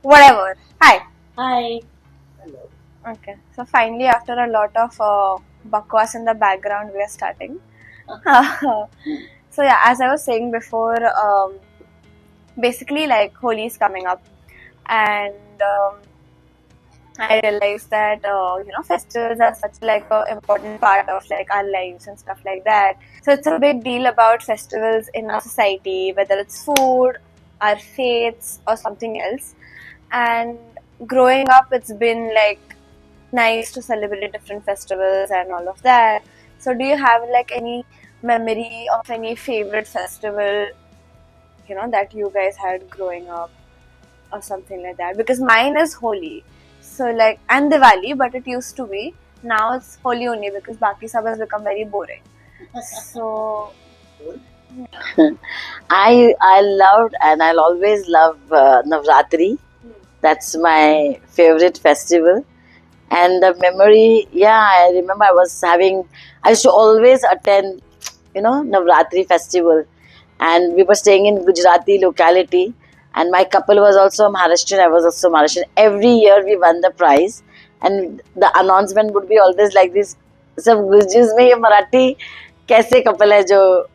Whatever. Hi. Hi. Okay. So finally, after a lot of bakwas in the background, we are starting. So yeah, as I was saying before, basically like Holi is coming up, and I realized that festivals are such like a important part of like our lives and stuff like that. So it's a big deal about festivals in our society, whether it's food, our faiths, or something else. And growing up, it's been like nice to celebrate different festivals and all of that. So do you have like any memory of any favorite festival, that you guys had growing up or something like that? Because mine is Holi. So like, and Diwali, but it used to be. Now it's Holi only because Baki sab has become very boring. So I loved and I'll always love Navratri. That's my favorite festival. And the memory, yeah, I remember I used to always attend, Navratri festival. And we were staying in Gujarati locality. And my couple was also Maharashtrian, I was also Maharashtrian. Every year we won the prize. And the announcement would be always like this. सब गुजूज में ये मराठी कैसे couple है जो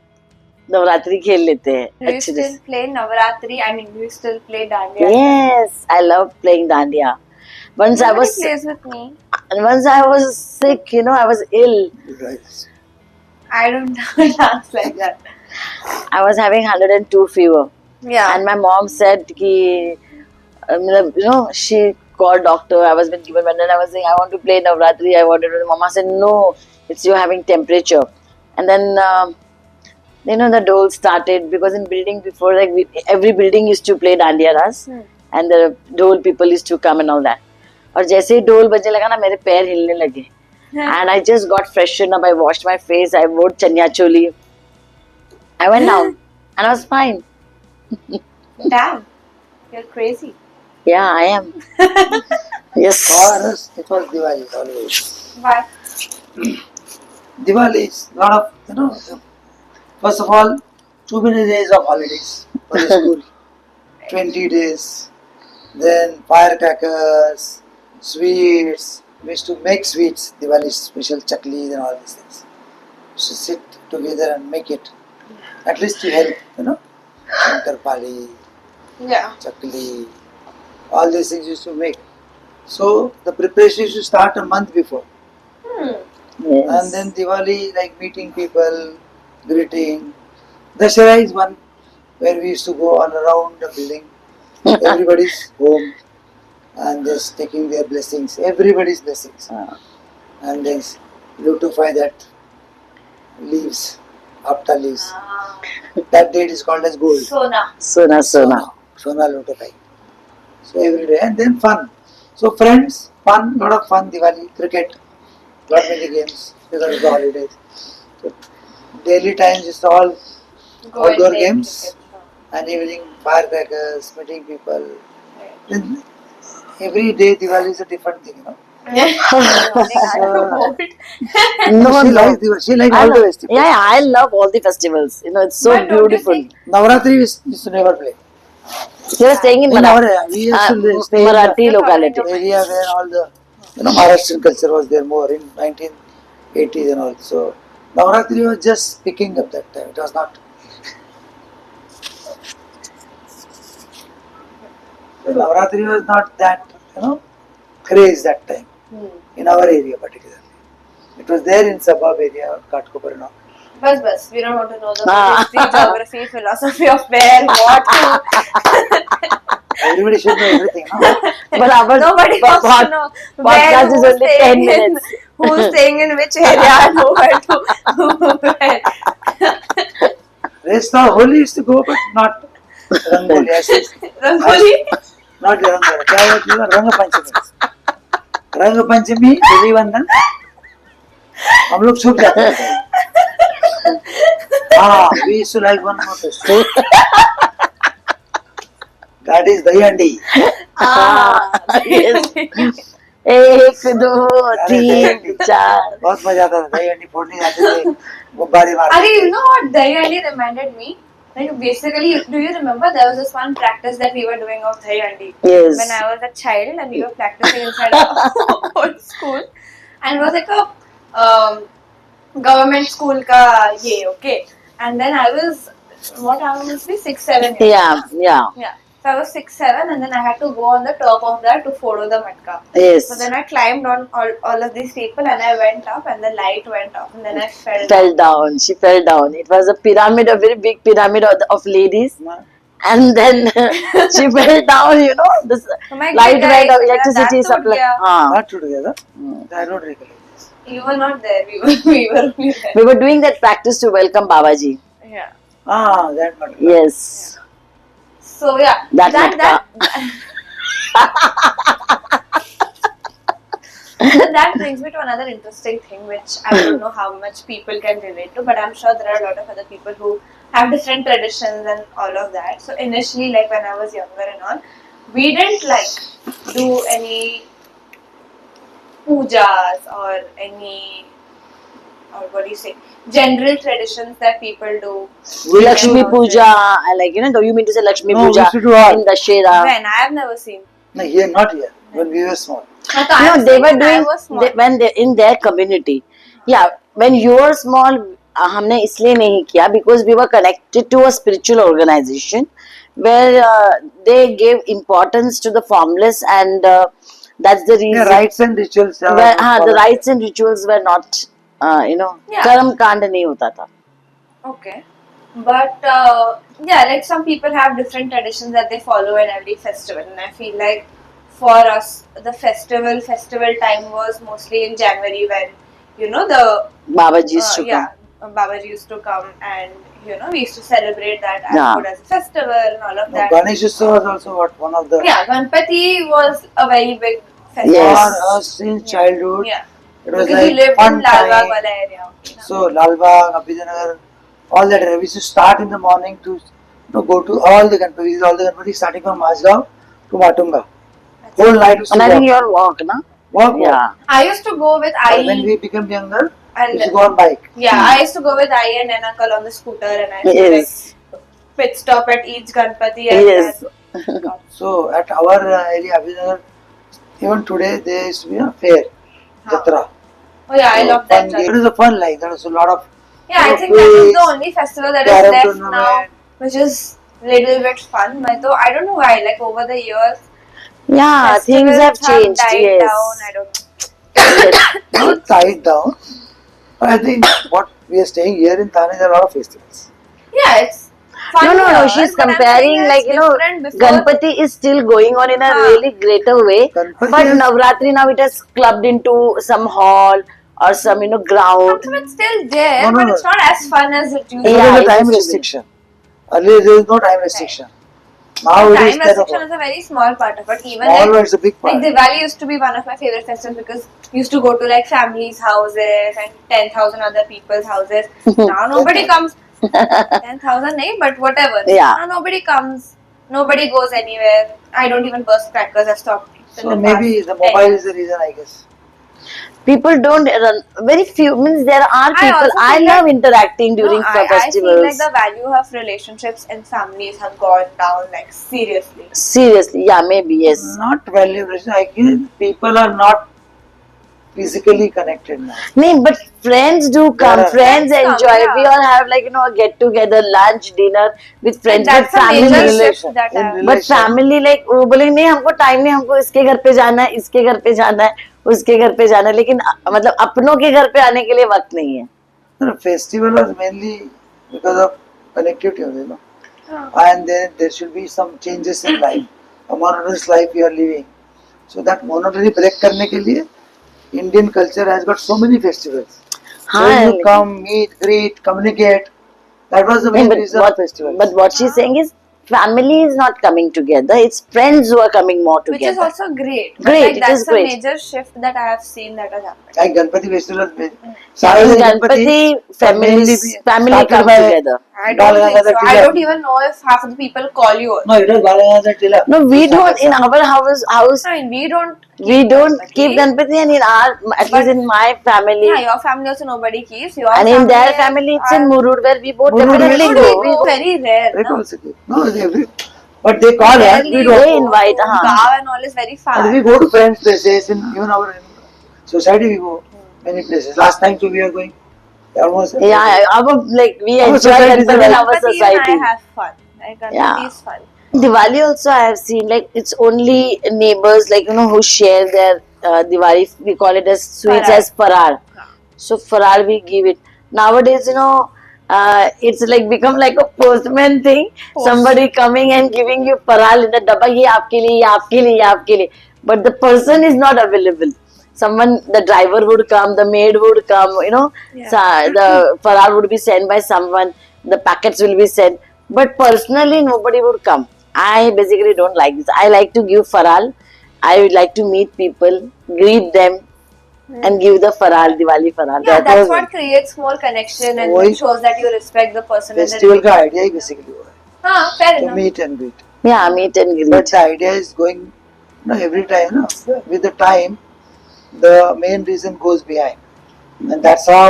नवरात्रि खेल लेते हैं do you still play Navaratri? I mean, do you still play Dandiya? Yes, I love playing dandiya. Once Nobody plays with me. once I was sick, I was ill. I don't dance like that. I was having 102 fever. Yeah. And my mom said, ki, she called doctor. I was been given, and then I was saying, I want to play Navratri. I wanted to. Mama said, no, it's you having temperature. And then, the dole started because in building before, like every building used to play dandiya ras, and the dole people used to come and all that. और जैसे ही डोल बजने लगा ना मेरे पैर हिलने लगे. And I just got freshened up. I washed my face. I wore chanya choli. I went down and I was fine. Damn, you're crazy. Yeah, I am. Yes. For us, it was Diwali always. Why? Diwali is a lot of, first of all, too many days of holidays for the school. 20 days. Then firecrackers, sweets. We used to make sweets, Diwali special chaklis and all these things. We used to sit together and make it. At least to help, Shankarpali, Yeah. chakli, all these things used to make. So the preparation used to start a month before. Yes. And then Diwali, like meeting people, greeting. Dashera is one where we used to go all around the building, everybody's home, and just taking their blessings, everybody's blessings. And then beautify that leaves, apta leaves. That date is called as gold. Sona. Sona. Sona Lotopai. So every day, and then fun. So friends, fun, lot of fun. Diwali, cricket, lot many games because of the holidays. So daily times is all outdoor games, and evening firecrackers, meeting people. Then every day Diwali is a different thing, No, She no. likes Diwali. She likes all the festivals. Yeah, I love all the festivals. It's so But don't you beautiful. think- Navratri we used to never play. You were staying in In our Marathi, area, we used to stay in Marathi the locality. area where all the Maharashtrian culture was there more in 1980s and all. So Navratri was just picking up that time. It was not. So Navratri was not that craze that time in our area particularly. It was there in suburb area, Ghatkopar and all. Bus. We don't want to know the history, geography, philosophy of where, what, who. Everybody should know everything, no? But our Nobody wants to know where, podcast is who's only 10 staying in, minutes. who's staying in which area, and where to where. Rest of Holi used to go, but not Rangoli. Rangoli? Not Rangoli. क्या होता है रंग पंचमी. रंग पंचमी, धूलिवंदन. हम लोग छुप जाते थे. हाँ, we used to like one more festival. That is Dahiyandi. Yes. 1, 2, 3, 4. बहुत मजा आता था. दहीहंडी फोड़ने जाते थे. गुब्बारे मारते Are थे. you know what Dahiyandi reminded me? Like basically, do you remember there was this one practice that we were doing of Dahi Handi Yes. when I was a child and we were practicing inside our old school, and it was like a government school ka ye, okay, and then I was I must be 6-7 years. Yeah. Yeah. So I was 6-7 and then I had to go on the top of that to follow the matka. Yes. So then I climbed on all of these people and I went up and the light went off and then I fell Fell down. She fell down. It was a pyramid, a very big pyramid of ladies. And then she fell down, you know, this Oh my light God, went guys, off, electricity that supply. yeah. Not together. I don't recollect this. You were not there. We were only there. We were doing that practice to welcome Babaji. Yeah. That matter. Yes. So yeah. That brings me to another interesting thing which I don't know how much people can relate to, but I'm sure there are a lot of other people who have different traditions and all of that. So initially, like when I was younger and all, we didn't like do any pujas or any, or what do you say, general traditions that people do. Lakshmi Puja, I like, you know, you mean to say Lakshmi No, we Puja used to do all. in Dashera? When I have never seen. No, here, not here. When we were small. No, they were doing when they in their community. Yeah, when you were small, हमने इसलिए नहीं किया because we were connected to a spiritual organization where they gave importance to the formless and that's the reason. Yeah, rites and rituals. Where, the rites and rituals were not, you know, कर्म कांड नहीं होता था. Okay. But yeah, like some people have different traditions that they follow in every festival, and I feel like for us, the festival time was mostly in January when, you know, the Babaji used to come. Babaji used to come and, you know, we used to celebrate that as good as a festival and all of that. Ganesh Utsav was also one of the... Yeah, Ganpati was a very big festival. Yes. For us in childhood, Yeah. it was Because we like lived fun in Lalbagh time. wala area. So Lalbagh, Abhidanagar, all that area. We used to start in the morning to go to all the Ganpati, starting from Majgaon to Matunga. Whole night used to And I think walk. you all walk, na? Walk. Yeah. I used to go with But when we became younger, we and used to go on bike. yeah, I used to go with I and uncle on the scooter and I used to Yes. like pit stop at each Ganpati and Yes. So at our area, Abhidanagar, even today there used to be a fair, Jatra. Oh yeah, I So love that. fun game. It was a fun like there was a lot of Yeah, I you know, think that is quiz, the only festival that is carom left tournament. now, which is little bit fun. But though I don't know why, like over the years, Yeah, things have festivals changed. died Yes. down. I don't know. not tied down. But I think what we are staying here in Thane, there are a lot of festivals. Yeah, it's fun. No. here, She's but I'm comparing, saying like, it's you know, different before. Ganpati is still going on in a really greater way. Ganpati But is- Navratri now it has clubbed into some hall or some, you know, ground. So it's still there, No, but no. it's not as fun as it used to There be. Yeah, was a it time used to be. restriction. Earlier there was no time restriction. Now it Time is 10 restriction o'clock. is a very small part of it. Even Small, like, but it's a big part. like Diwali used to be one of my favorite festivals because we used to go to like families' houses and 10,000 other people's houses. Now nobody comes. 10,000 nahi, but whatever. Yeah. Now nobody comes. Nobody goes anywhere. I don't even burst crackers. I've stopped. in So the maybe past the 10 mobile years. is the reason, I guess. People don't run. Very few means there are people. also I feel love like- interacting during I feel festivals. like the value of relationships in families have gone down, like seriously. Seriously, yeah, maybe yes. Not valuation. I guess people are not physically connected now. No, but friends do come. Yeah. Friends Friends come, enjoy. yeah. We all have like, you know, a get together, lunch, dinner with friends. But That's a family, major relation. shift that In I have. relation. but family like वो बोलेंगे नहीं हमको time नहीं हमको इसके घर पे जाना है इसके घर पे जाना है उसके घर पे जाना है लेकिन मतलब अपनों के घर पे आने के लिए वक्त नहीं है. The festival was mainly because of connectivity, you know. And then there should be some changes in life. A monotonous life you are living. So that monotony break करने के लिए Indian culture has got so many festivals. So हाँ, you come, meet, greet, communicate. That was the main reason of festivals. but what she's saying is family is not coming together. It's friends who are coming more Which is together. also great. But, Great, like, it that's is great. a major shift that I have seen that has happened. like Ganpati festival में In सारे Ganpati, families, family started comes by together. I don't think so. Balagangatha I Tilak. don't even know if half of the people call you. No, it was Balagangatha Tilak. No, we don't. In our house, I mean, we don't We don't keep Ganpati, and in our, at least in my family, Yeah, your family also nobody keeps. Your and in their family family, it's in are- Murud, where we both Murud, definitely yes, go. We go very rare. They No? also keep. No, but they call us. Rarely We you don't. They go invite, to huh? Gaon and all is very far. And we go to friends' places in even our society. We go many places. Last time, so we are going almost. Yeah, our, like we Our enjoy society is Ganpati in like- our Ganpati even society. I have fun. Like Ganpati Yeah. is fun. Diwali also I have seen, like it's only neighbors, like who share their Diwali. We call it as sweets Farar. as farar. So farar we give it. Nowadays, it's like become like a postman thing. Post. Somebody coming and giving you farar in the dabba. ये आपके लिए, ये आपके लिए, ये आपके लिए. But the person is not available. Someone, the driver would come, the maid would come. Yeah. The farar would be sent by someone. The packets will be sent. But personally, nobody would come. I basically don't like this. I like to give faral. I would like to meet people, greet them, and give the faral, Diwali faral. Yeah, That that's was what creates more connection and Why- shows that you respect the person. and Festival the का idea ही basically वो है हाँ, fair to enough. meet and greet. yeah, meet and greet. But the idea is going, every time, with the time, the main reason goes behind, and that's how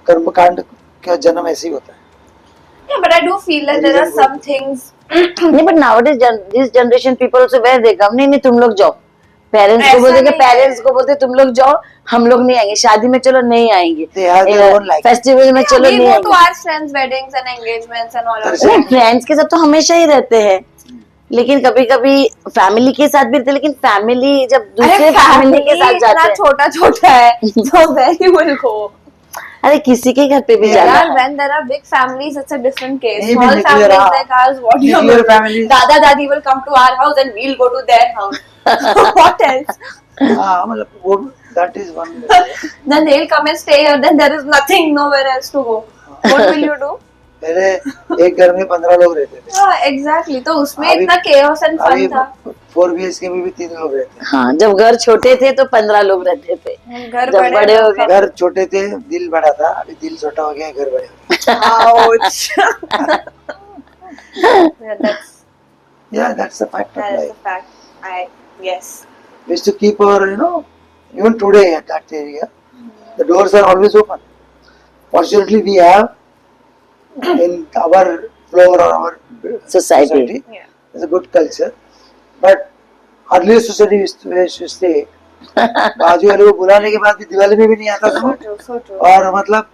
कर्मकांड का जन्म ऐसे ही होता है. Yeah, but I do feel that there are some things. नहीं, but nowadays this generation people also where they come, नहीं तुम लोग जाओ. पेरेंट्स को ऐसा बोलते कि नहीं पेरेंट्स है. को बोलते तुम लोग जाओ, हम लोग नहीं आएंगे. शादी में चलो नहीं आएंगे. They have their own life. Festival में Yeah, चलो we नहीं go to आएंगे. our friends' weddings and engagements and all of That's नहीं, that. फ्रेंड्स के साथ तो हमेशा ही रहते हैं. लेकिन कभी कभी फैमिली के साथ भी रहते हैं, लेकिन फैमिली जब दूसरे फैमिली के साथ जाते इतना हैं, छोटा छोटा है, so where you will go? अरे किसी के घर पे भी Yeah. जाना Yeah, है. when there are big families, it's a different case. Maybe Small nuclear, families हाँ. like ours, what you Nuclear families. Dada Dadi will come to our house and we'll go to their house. What else? हाँ मतलब वो that is one. Then they'll come and stay here. Then there is nothing, nowhere else to go. What will you do? पहले एक घर में 15 लोग रहते थे. हाँ, exactly. तो उसमें अभी- इतना chaos and fun अभी था. 4 BHK में भी 3 लोग रहते हैं. हाँ, जब घर छोटे थे तो 15 लोग रहते थे. घर जब बड़े हो गए, घर छोटे थे, दिल बड़ा था. अभी दिल छोटा हो गया, घर बड़े हो गए. Ouch. Yeah, that's Yeah, that's the fact of that is life. the fact. Yes. We used to keep our, even today at that area, the doors are always open. Fortunately, we have in our floor or our Society. Yeah. there's a good culture. But earlier society used to stay. बाजू वाले को बुलाने के बाद भी दिवाली में भी नहीं आता था. So true. So true. और मतलब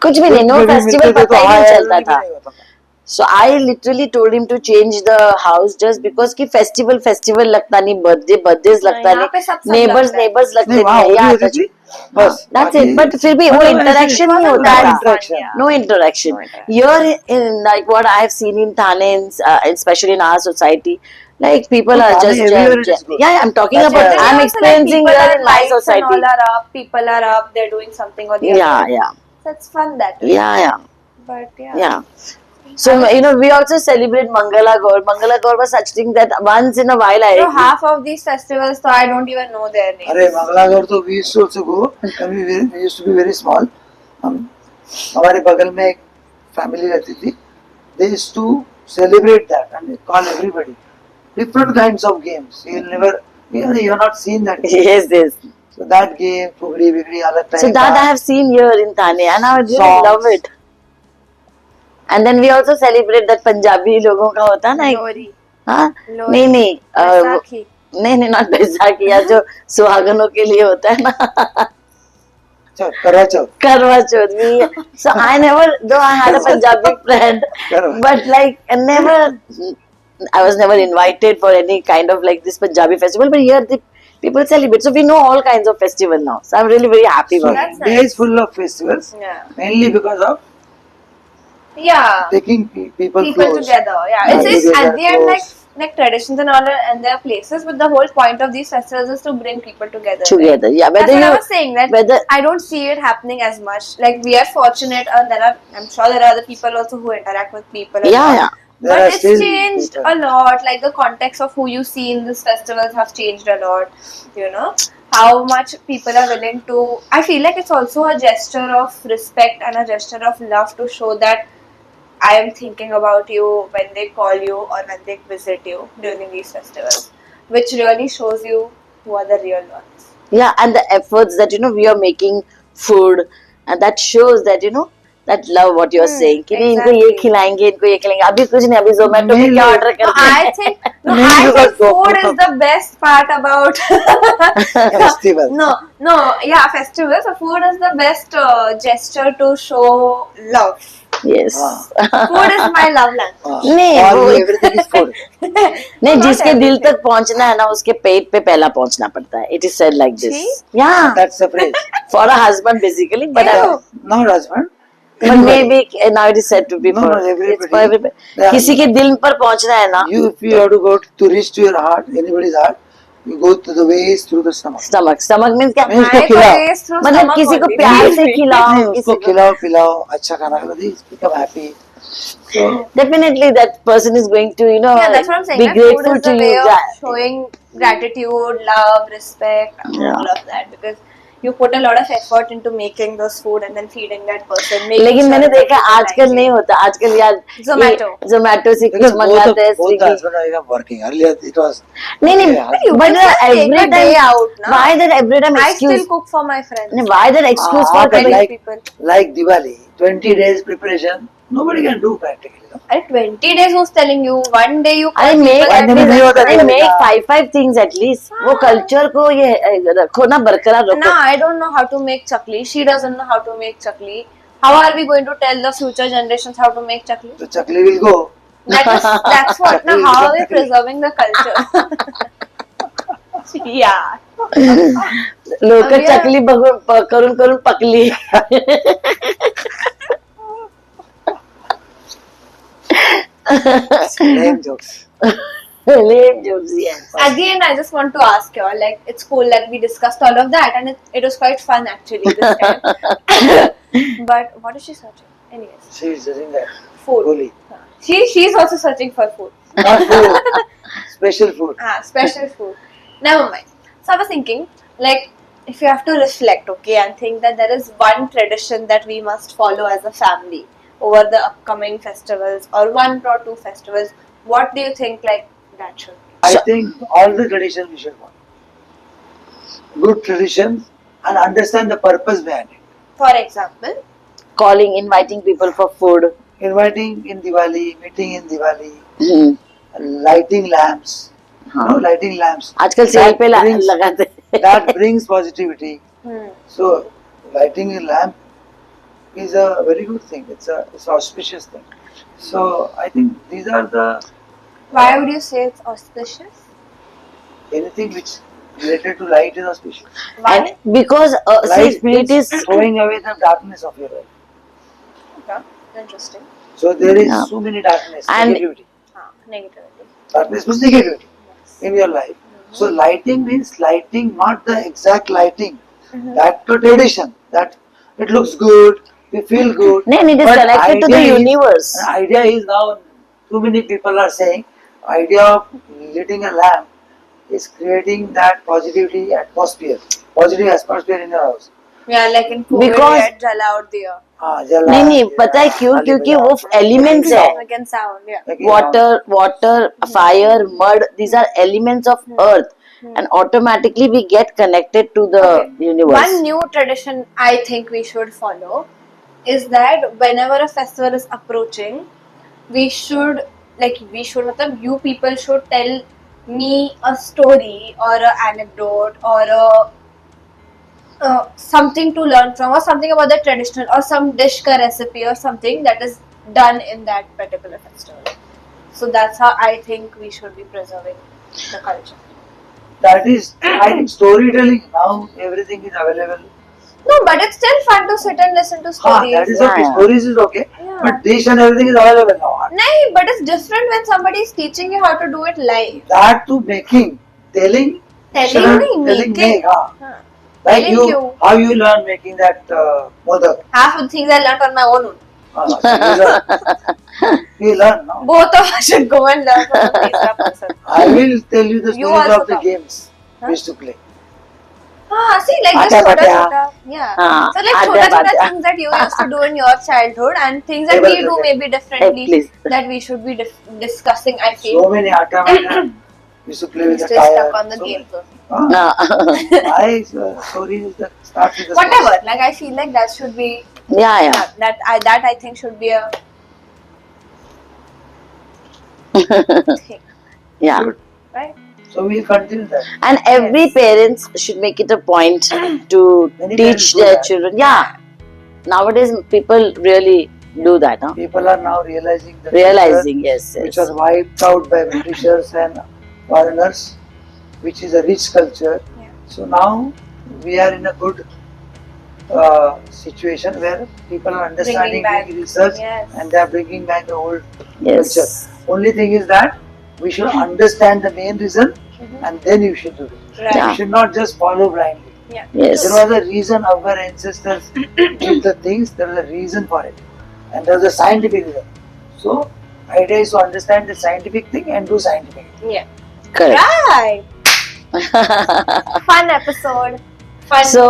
कुछ भी नहीं, नो कुछ भी फेस्टिवल मिलते थे पता तो ही नहीं हाँ, चलता भी था. नहीं होता था. So I literally told him to change the house just because कि festival लगता नहीं, birthdays लगता यहाँ पे सब नहीं, लगता है. neighbors लगते नहीं वहाँ नहीं. होती Yeah, होती थी. बस that's बाकी- it. But फिर भी वो मतलब interaction ऐसे- नहीं no होता था. interaction. Yeah. No interaction. No interaction. Here in like what I have seen in Thane, especially in our society, like people No, are Thane just everywhere it is good. yeah, I'm talking That's about. why- I'm Also, experiencing like, people here are in my lights society. And all are up. People are up. They're doing something or the Yeah, other. yeah, That's fun. That way. yeah. But yeah. Yeah. So we also celebrate Mangala Gaur. Mangala Gaur was such thing that once in a while I So half of these festivals, so I don't even know their names. अरे मंगलागौर तो we used to also go. We used to be very small. हमारे बगल में एक family रहती थी. They used to celebrate that and they call everybody. Different kinds of games. You have not seen that. yes, yes. So that game, Pugri, Bigri, अलग time. So that I have seen here in Thane and I really Songs. love it. And then we also celebrate that Punjabi लोगों का होता है ना एक, Lori. हाँ लोरी, नहीं Baisakhi. नहीं not बैसाखी या जो सुहागनों के लिए होता है ना करवा चौथ. करवा चौथ. So I never, though I had a Punjabi friend, Karwa. but like I was never invited for any kind of like this Punjabi festival. But here the people celebrate, so we know all kinds of festival now. So I'm really very happy So about it. That's India nice. is full of festivals. Yeah. Mainly because of Yeah. taking people close. together. Yeah. Yeah, It's together, at the end close. like traditions and all and their places, but the whole point of these festivals is to bring people together. Together, yeah. That's Whether what I you was saying. That whether I don't see it happening as much. Like we are fortunate, and I'm sure there are other people also who interact with people. and yeah, all. yeah. There are But it's still changed people. a lot. Like the context of who you see in these festivals have changed a lot. How much people are willing to. I feel like it's also a gesture of respect and a gesture of love to show that I am thinking about you when they call you or when they visit you during these festivals. which really shows you who are the real ones. Yeah, and the efforts that we are making food, and that shows that that love what you're saying कि नहीं इनको ये exactly. खिलाएंगे इनको ये खिलाएंगे अभी कुछ नहीं अभी जोमेटो पे क्या ऑर्डर No, करते I हैं think Maybe I think because food both is the best part about Festival. no, yeah, festivals. So food is the best gesture to show love. yes Food is my love language. नहीं For वो you, everything is food. नहीं not जिसके दिल everything. तक पहुंचना है ना उसके पेट पे पहला पहुंचना पड़ता है it is said like See? This yeah That's the phrase. for a husband basically but Ew. Not husband. but maybe now it is said to be No, for no, everybody. it's for everybody. Yeah. किसी के दिल पर पहुंचना है ना If you have to go to reach to your heart, anybody's heart, you go to the ways through the stomach. Stomach means क्या नहीं, उसको I खिलाओ। taste through मतलब stomach किसी को only. प्यार से नहीं, खिलाओ उसको किसी को खिलाओ पिलाओ अच्छा खाना खिलाओ this become happy. So definitely that person is going to Yeah, that's what I'm saying. be That food grateful is the to way you of yeah. showing gratitude, love, respect, Yeah. all of that. Because you put a lot of effort into making those food and then feeding that person. making लेकिन sure मैंने that देखा people आजकल like नहीं it. होता आजकल यार Zomato. Zomato से because कुछ मंगाते हैं both the Swiggy husband and wife are working. Earlier it was नहीं नहीं Yeah. You but can just take every a day time out, na? why that every time I excuse still cook for my friends. नहीं, why that excuse for but coming like Diwali, 20 days preparation, nobody can do practically. No? At 20 days who's telling you? One day you अरे call make people One that day is नहीं होता extra. Diwali make का। 5 things at least वो culture को ये रखो ना बरकरार No, रखो I don't know how to make chakli. She doesn't know how to make chakli. How are we going to tell the future generations how to make chakli? So chakli will go. That's what. Now, Chakli how is are we chakli. preserving the culture? yeah. लोक अभी चकली करून करून पकली Lame jokes. lame jokes yes At the end, I just want to ask you all, like, it's cool that we discussed all of that, and it was quite fun actually this time. But what is she searching? Anyways, She is judging that. food. Holy. She's also searching for food. Not food. Special food. Special food. Never mind. So I was thinking, like, if you have to reflect, okay, and think that there is one tradition that we must follow as a family over the upcoming festivals, or 1 or 2 festivals, what do you think, like, that should be? I think all the traditions we should follow. Good traditions and understand the purpose behind it. For example, calling inviting people for food Inviting in Diwali, meeting in Diwali, hmm, lighting lamps. हाँ. No, lighting lamps. आजकल cell That पे brings- लगाते हैं. That brings positivity. hmm, So, lighting a lamp is a very good thing. It's an auspicious thing. So, I think these are the why would you say it's auspicious? anything which related to light is auspicious. Why? And because Light see, means it is throwing away the darkness of your life. Okay, interesting. So there is Yeah. so many darkness, And- negativity. Negativity. Darkness means negativity Yes. in your life. So lighting means lighting, not the exact lighting. Mhm. That the tradition. That it looks good, we feel good. no, it is But connected to the idea is- universe. The idea is now too many people are saying idea of lighting a lamp is creating that positivity atmosphere, positive atmosphere in your house. Yeah, like in COVID, Because- we had jala out there. हाँ, जला, नहीं नहीं जला, पता है क्यों खाली क्योंकि बजाओ, वो एलिमेंट्स है Song against sound, yeah. लेकिन water fire mud these are elements of earth and automatically we get connected to the Okay. universe. One new tradition I think we should follow is that whenever a festival is approaching, we should, matlab, you people should tell me a story or an anecdote or something to learn from, or something about the traditional, or some dish ka recipe or something that is done in that particular festival. So that's how I think we should be preserving the culture. that is, I think storytelling now everything is available. No, but it's still fun to sit and listen to Ah, stories. that is Yeah, okay. yeah. Stories is okay, Yeah. but dish and everything is available now. Nahi, but it's different when somebody is teaching you how to do it live. That to making, telling, Telling me, telling making. me, हाँ. Huh. Like Telling you, you. how you learn making that modak. Half of the things I learned on my own. You learn now. Both of us should go and learn from a Teesta person. I will tell you the You stories also of the come. games Huh? we used to play. See, like Aata this Patia. chota, yeah. हाँ, So like आटा chota पाटा. things that you used to do in your childhood and things that Table we do cricket. maybe differently Please. that we should be discussing, I feel. So many atta maida. We used to play with the Still tire. stuck on the So, game though. my story is that starts with the Whatever. Like I feel like that should be Yeah. that I think should be a thing, Yeah. Good. right? So we'll continue that. And every Yes. parents should make it a point to Many parents teach do their that. children. Yeah. Nowadays, people really do that. Huh? People are now realizing the Realizing, yes, culture which yes. was wiped out by Britishers and foreigners, which is a rich culture. Yeah. So now we are in a good situation where people are understanding, back. doing research, Yes. and they are bringing back the old Yes. culture. Only thing is that we should understand the main reason, and then you should do it. Right. Yeah. You should not just follow blindly. Yeah. Yes. There was a reason our ancestors did the things. There was a reason for it, and there was a scientific reason. So, idea is to understand the scientific thing and do scientific. Yeah. Correct. Right. Fun episode. Fun. So,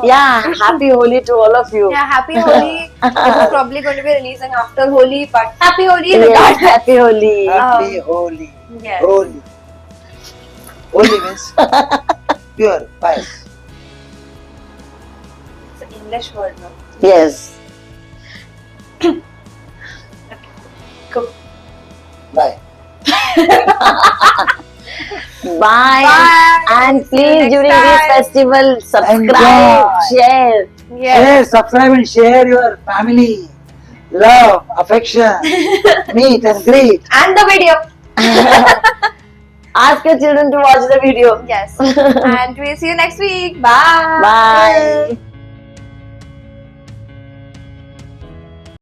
yeah, happy Holi to all of you. Yeah, happy Holi. This is probably going to be releasing after Holi, but happy Holi Yes, regardless. happy Holi. Happy Holi. Yes. Holy. Holy means pure, pious. It's an English word, no? Yes. Cool. Bye. Bye. Bye. And See you please, next during this time. festival, subscribe, Enjoy. share. Yes. Share, subscribe, and share your family. Love, affection, meet and greet. And the video. Ask your children to watch the video. Yes. And we'll see you next week. Bye. Bye.